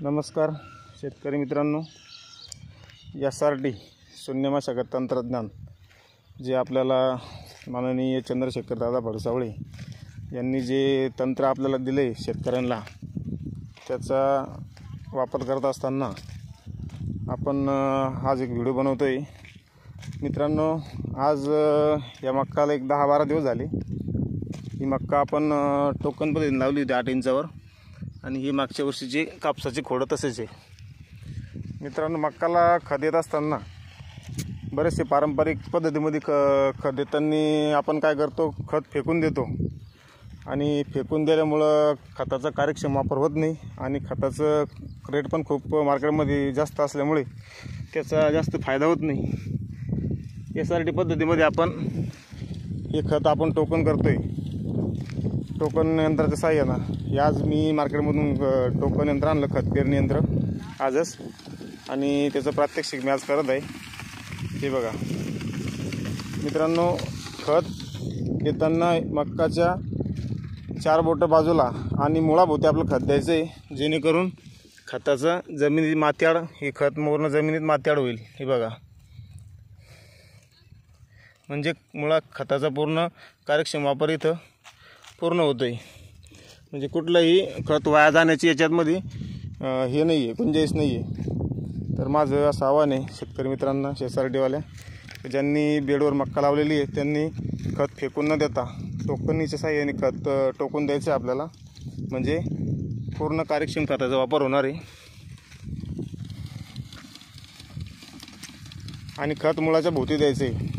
नमस्कार शेतकरी मित्रांनो, SRT शून्य मशागत तंत्रज्ञान जे आपल्याला माननीय चंद्रशेखर दादा भडसावळे यांनी जे तंत्र आपल्याला दिले शेतकऱ्यांना, त्याचा वापर करत असताना आपण आज एक व्हिडिओ बनवतोय मित्रांनो। आज या मक्काला एक 10-12 दिवस झाले। ही मक्का आपण टोकन पद्धतीने लावली होती 8 इंचावर, आणि ही मागच्या वर्षीची कापसाची खोड तसेच आहे मित्रांनो। मक्काला खत देत असताना बरेचसे पारंपरिक पद्धतीमध्ये खत देताना आपण काय करतो, खत फेकून देतो, आणि फेकून दिल्यामुळं खताचा कार्यक्षम वापर होत नाही, आणि खताचं रेट पण खूप मार्केटमध्ये जास्त असल्यामुळे त्याचा जास्त फायदा होत नाही। SRT पद्धतीमध्ये आपण हे खत आपण टोकन करतोय, टोकन यंत्राच्या साहाय्यानं। आज मी मार्केटमधून टोकन यंत्र आणलं, खत पेरणी यंत्र आजच, आणि त्याचं प्रात्यक्षिक मी आज करत आहे। हे बघा मित्रांनो, खत देताना मक्काच्या 4 बोटं बाजूला आणि मुळाभोवती आपलं खत द्यायचं आहे, जेणेकरून खताचं जमिनीत मातीआड, हे खत पूर्ण जमिनीत मातीआड होईल। हे बघा, म्हणजे मुळात खताचा पूर्ण कार्यक्षम वापर इथं पूर्ण होतोय, म्हणजे कुठलंही खत वाया जाण्याची याच्यामध्ये हे नाही आहे, गुंजाईश नाही आहे। तर माझं असं आव्हान आहे शेतकरी मित्रांना, SRTवाल्या, ज्यांनी बेडवर मक्का लावलेली आहे त्यांनी खत फेकून न देता टोकनीच्या साहाय्याने खत टोकून द्यायचं आहे आपल्याला, म्हणजे पूर्ण कार्यक्षम खताचा वापर होणार आहे, आणि खत मुळाच्या भोवती द्यायचं आहे।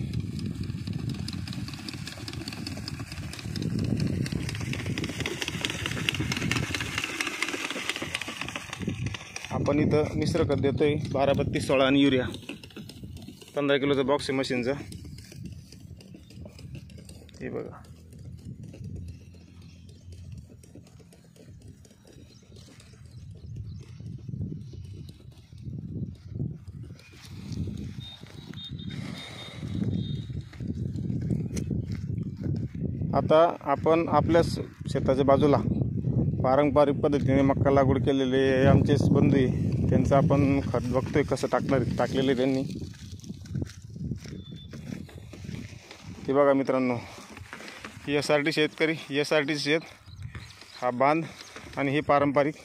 आपण इथं मिश्र खत देतोय 12-32-16 आणि युरिया 15 किलोचं बॉक्स आहे मशीनचं। हे बघा, आता आपण आपल्या शेताच्या बाजूला पारंपरिक पद्धतीने मक्का लागवड केलेले आमचेच बंधू आहे, त्यांचं आपण खत बघतोय कसं टाकलेले त्यांनी। हे बघा मित्रांनो, ही SRT शेतकरी, SRT शेत, हा बांध, आणि हे पारंपरिक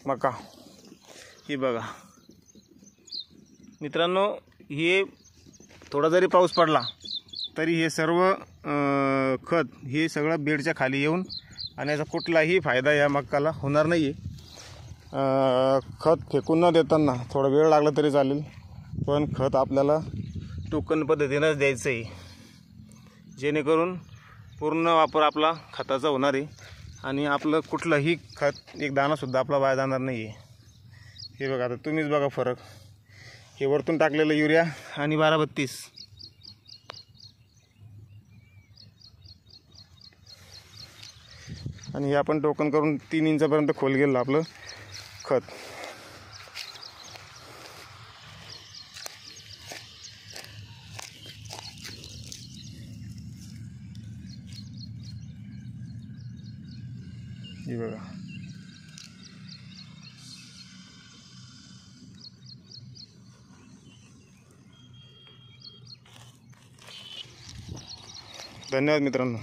मका। ही बघा मित्रांनो, हे थोडा जरी पाऊस पडला तरी हे सर्व खत हे सगळं बेडच्या खाली येऊन, आणि याचा कुठलाही फायदा या मक्काला होणार नाही आहे। खत फेकून न देताना थोडा वेळ लागला तरी चालेल, पण खत आपल्याला टोकन पद्धतीनंच द्यायचं आहे, जेणेकरून पूर्ण वापर आपला खताचा होणार आहे, आणि आपलं कुठलंही खत एक दाणासुद्धा आपला वाया जाणार नाही आहे। हे बघा, आता तुम्हीच बघा फरक, हे वरतून टाकलेलं युरिया आणि 12-32, आणि हे आपण टोकन करून 3 इंचापर्यंत खोल गेलं आपलं खत। हे बघा, धन्यवाद मित्रांनो।